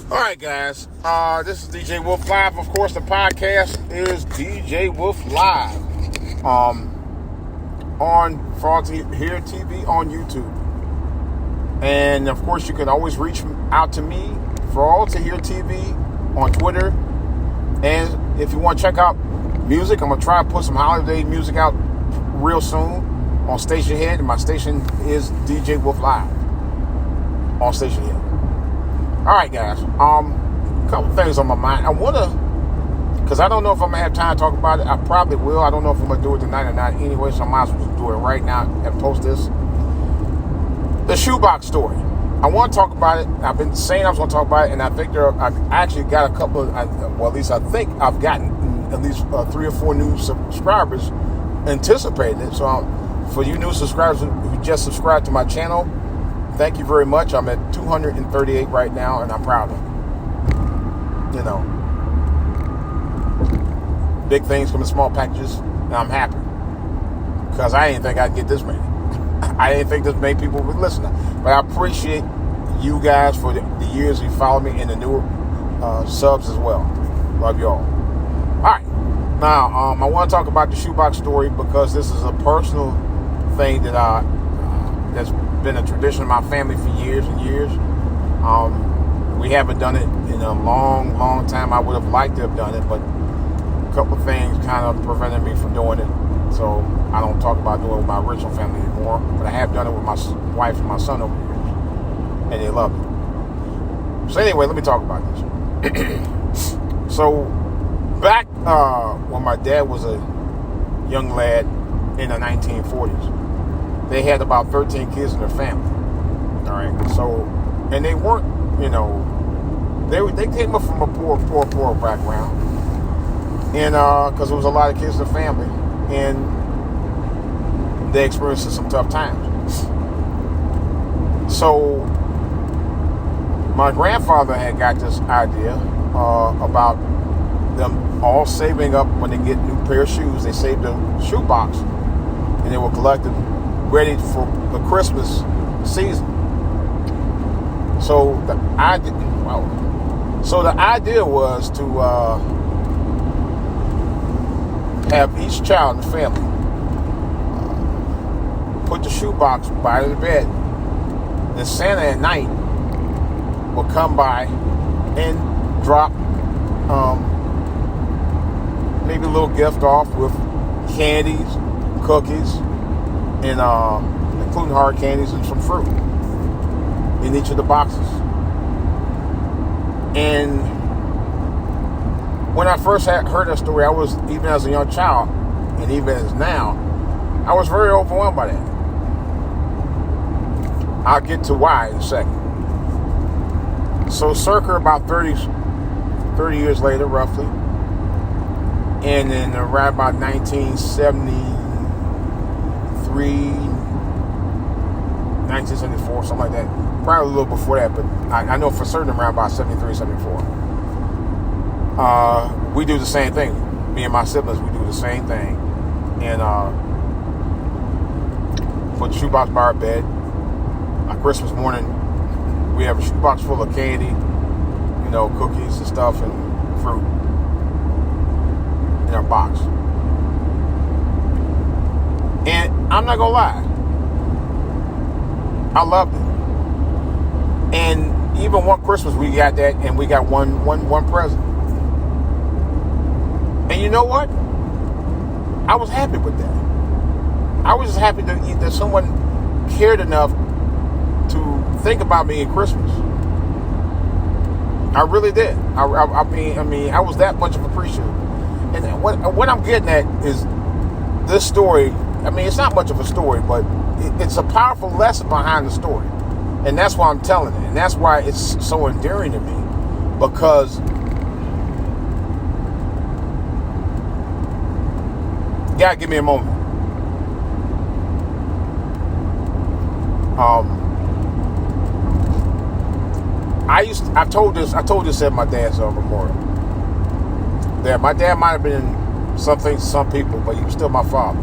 All right, guys. This is DJ Wolf Live. Of course, the podcast is DJ Wolf Live. On For All to Hear TV on YouTube. And of course, you can always reach out to me, For All to Hear TV, on Twitter. And if you want to check out music, I'm going to try to put some holiday music out real soon on Station Head. And my station is DJ Wolf Live on Station Head. All right, guys. A couple things on my mind. I want to, because I don't know if I'm going to have time to talk about it. I probably will. I don't know if I'm going to do it tonight or not anyway, so I might as well do it right now and post this. The Shoebox story. I want to talk about it. I've been saying I was going to talk about it, and I think I've actually got a couple of, well, at least I think I've gotten at least 3 or 4 new subscribers anticipating it. So for you new subscribers who just subscribed to my channel, thank you very much. I'm at 238 right now, and I'm proud of it. You know, big things come in small packages, and I'm happy. Because I didn't think I'd get this many. I didn't think this many people would listen. But I appreciate you guys for the years you followed me and the newer subs as well. Love you all. All right. Now, I want to talk about the Shoebox story because this is a personal thing that that's been a tradition of my family for years and years. We haven't done it in a long, long time. I would have liked to have done it, but a couple of things kind of prevented me from doing it. So I don't talk about doing it with my original family anymore. But I have done it with my wife and my son over the years, and they love it. So anyway, let me talk about this. So back when my dad was a young lad in the 1940s, they had about 13 kids in their family. All right. So, and they weren't, you know, they came up from a poor background, and because there was a lot of kids in the family, and they experienced some tough times. So, my grandfather had got this idea about them all saving up when they get a new pair of shoes. They saved a shoebox, and they were collected, ready for the Christmas season. So the idea was to have each child in the family put the shoebox by the bed. Then Santa at night would come by and drop maybe a little gift off with candies, cookies, and including hard candies and some fruit in each of the boxes. And when I first heard that story, I was, even as a young child, and even as now, I was very overwhelmed by that. I'll get to why in a second. So circa about 30 years later, roughly, and in around about 1974, something like that. Probably a little before that, but I know for certain around about 73, 74. We do the same thing. Me and my siblings, we do the same thing. And put the shoebox by our bed. On Christmas morning, we have a shoebox full of candy, you know, cookies and stuff, and fruit in our box. And I'm not gonna lie, I loved it. And even one Christmas we got that, and we got one present. And you know what? I was happy with that. I was just happy that someone cared enough to think about me at Christmas. I really did. I mean, I was that much of appreciative. And what I'm getting at is this story. I mean, it's not much of a story, but it's a powerful lesson behind the story. And that's why I'm telling it. And that's why it's so endearing to me. Because you gotta give me a moment. I told this at my dad's memorial. That my dad might have been something to some people, but he was still my father.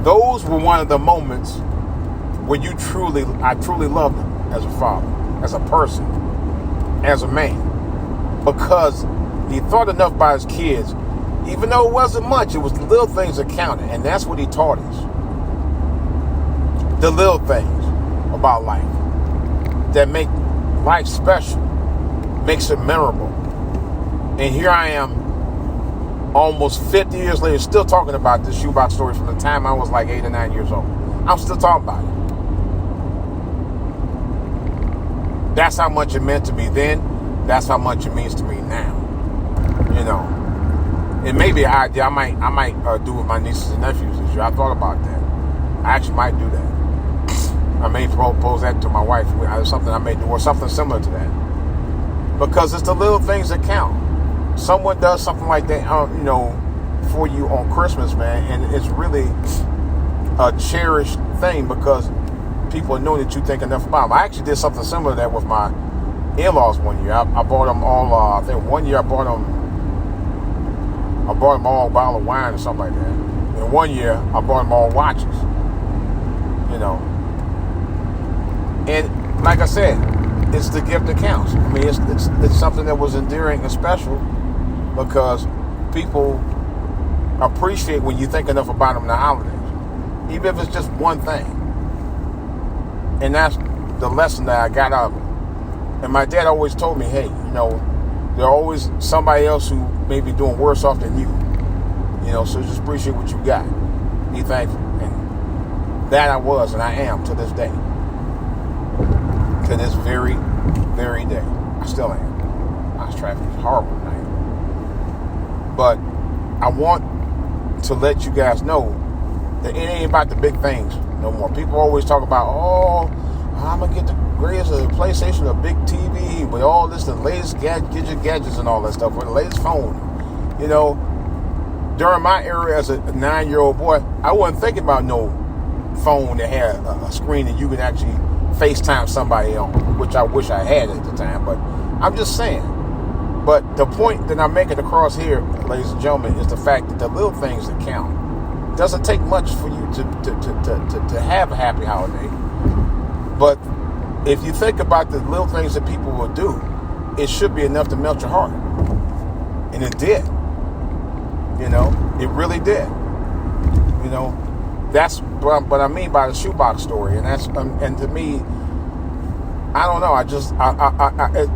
Those were one of the moments where I truly loved him as a father, as a person, as a man, because he thought enough about his kids, even though it wasn't much. It was the little things that counted, and that's what he taught us. The little things about life that make life special, makes it memorable. And here I am, almost 50 years later, still talking about this shoebox story from the time I was like 8 or 9 years old. I'm still talking about it. That's how much it meant to me then. That's how much it means to me now. You know, it may be an idea I might do with my nieces and nephews this year. I thought about that. I actually might do that. I may propose that to my wife. Something I may do, or something similar to that. Because it's the little things that count. Someone does something like that, for you on Christmas, man, and it's really a cherished thing because people know that you think enough about them. I actually did something similar to that with my in-laws one year. I bought them all. I think one year I bought them all a bottle of wine or something like that. And one year I bought them all watches. And like I said, it's the gift that counts. I mean, it's something that was endearing and special because people appreciate when you think enough about them in the holidays, even if it's just one thing. And that's the lesson that I got out of it. And my dad always told me, hey, there's always somebody else who may be doing worse off than you. So just appreciate what you got. Be thankful. And that I was, and I am to this day. To this very, very day. I still am. This traffic is horrible tonight. But I want to let you guys know that it ain't about the big things no more. People always talk about, I'm going to get the greatest PlayStation, a big TV, with all this, the latest gadgets and all that stuff, or the latest phone. During my era as a 9-year-old boy, I wasn't thinking about no phone that had a screen that you could actually FaceTime somebody on, which I wish I had at the time, but I'm just saying. But the point that I'm making across here, ladies and gentlemen, is the fact that the little things that count. It doesn't take much for you to have a happy holiday. But if you think about the little things that people will do, it should be enough to melt your heart. And it did. It really did. That's what I mean by the shoebox story, and and to me, I don't know.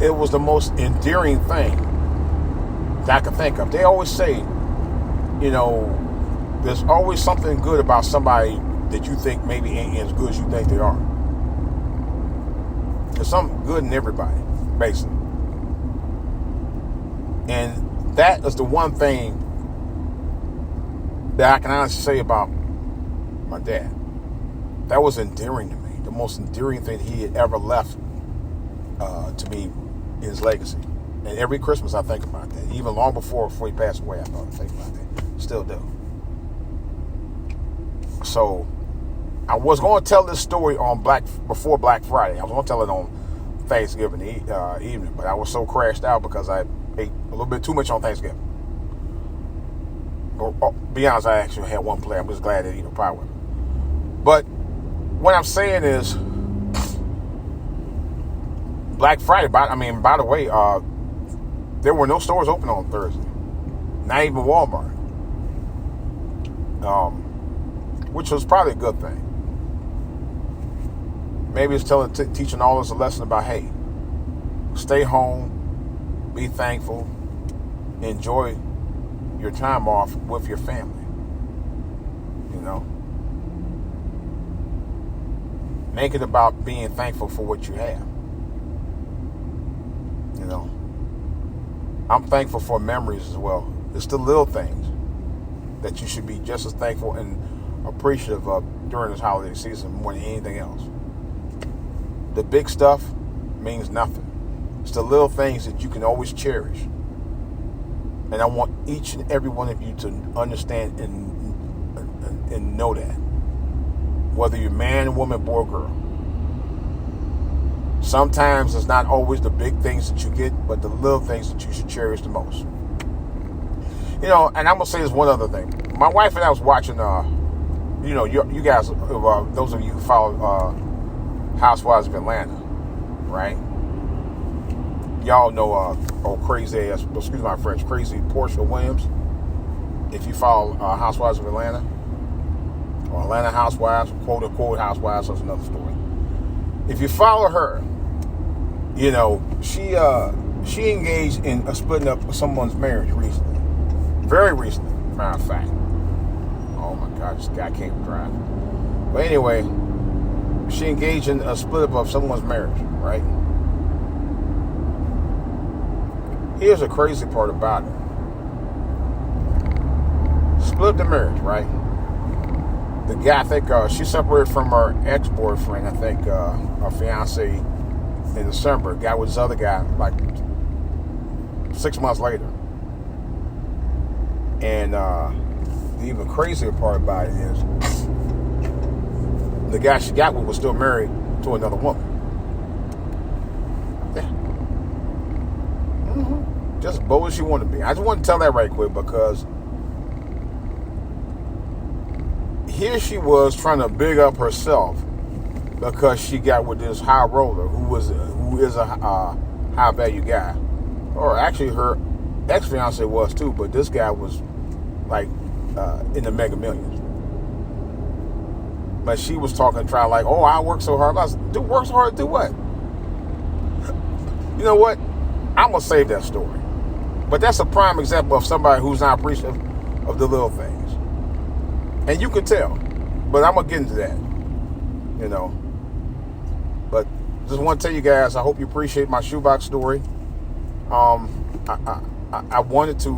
It was the most endearing thing that I could think of. They always say, there's always something good about somebody that you think maybe ain't as good as you think they are. There's something good in everybody, basically, and that is the one thing that I can honestly say about my dad. That was endearing to me. The most endearing thing he had ever left to me in his legacy. And every Christmas I think about that. Even long before he passed away, I thought I think about that. Still do. So I was going to tell this story before Black Friday. I was going to tell it on Thanksgiving evening, but I was so crashed out because I ate a little bit too much on Thanksgiving. Be honest, I actually had one plate. I'm just glad I didn't eat a pie with it. But what I'm saying is, Black Friday, by the way, there were no stores open on Thursday. Not even Walmart. Which was probably a good thing. Maybe it's teaching all us a lesson about, hey, stay home, be thankful, enjoy your time off with your family. Make it about being thankful for what you have. I'm thankful for memories as well. It's the little things that you should be just as thankful and appreciative of during this holiday season more than anything else. The big stuff means nothing. It's the little things that you can always cherish. And I want each and every one of you to understand and know that. Whether you're man, woman, boy, or girl. Sometimes it's not always the big things that you get, but the little things that you should cherish the most. And I'm going to say this one other thing. My wife and I was watching, you guys, those of you who follow Housewives of Atlanta, right? Y'all know crazy ass, excuse my French, crazy Portia Williams. If you follow Housewives of Atlanta or Atlanta Housewives, quote unquote Housewives, that's another story. If you follow her, you know she engaged in splitting up someone's marriage recently, very recently, matter of fact. Oh my God, this guy can't drive. But anyway, she engaged in a split up of someone's marriage, right? Here's the crazy part about it. Split the marriage, right? The guy, I think she separated from her ex-boyfriend, I think her fiance in December. Guy with this other guy like 6 months later. And the even crazier part about it is the guy she got with was still married to another woman. Yeah. Mm-hmm. Just bold as she wanted to be. I just want to tell that right quick because here she was trying to big up herself because she got with this high roller who is a high value guy, or actually her ex fiance was too, but this guy was like in the mega millions. But she was trying like, oh, I work so hard. I was, dude, work so hard to do what? You know what? I'm gonna save that story. But that's a prime example of somebody who's not appreciative of the little things. And you can tell. But I'm going to get into that. You know. But just want to tell you guys, I hope you appreciate my shoebox story. I wanted to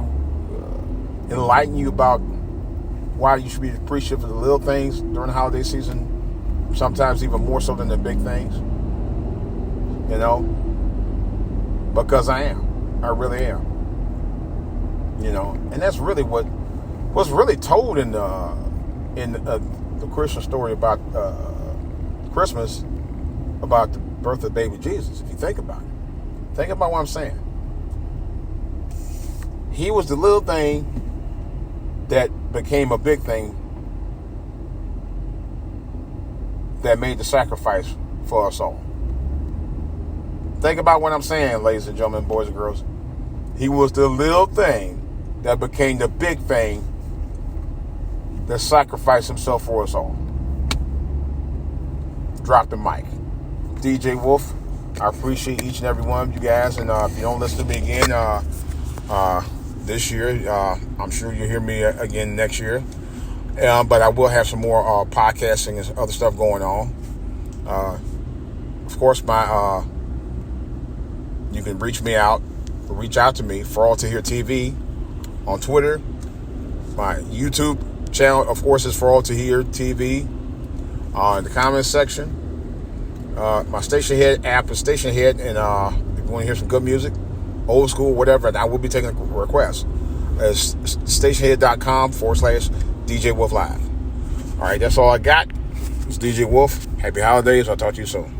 enlighten you about why you should be appreciative of the little things during the holiday season. Sometimes even more so than the big things. You know. Because I am. I really am. You know. And that's really what's really told in the Christian story about Christmas, about the birth of baby Jesus. If you think about it, think about what I'm saying. He was the little thing that became a big thing that made the sacrifice for us all. Think about what I'm saying, ladies and gentlemen, boys and girls. He was the little thing that became the big thing that sacrificed himself for us all. Drop the mic. DJ Wolf, I appreciate each and every one of you guys. And if you don't listen to me again this year, I'm sure you'll hear me again next year. But I will have some more podcasting and other stuff going on. Of course, you can reach out to me, For All to Hear TV on Twitter. My YouTube channel, of course, is For All to Hear TV. In the comments section. My Station Head app is Station Head, and if you want to hear some good music, old school, whatever, and I will be taking requests. It's stationhead.com/DJ Wolf Live. All right, that's all I got. It's DJ Wolf. Happy holidays. I'll talk to you soon.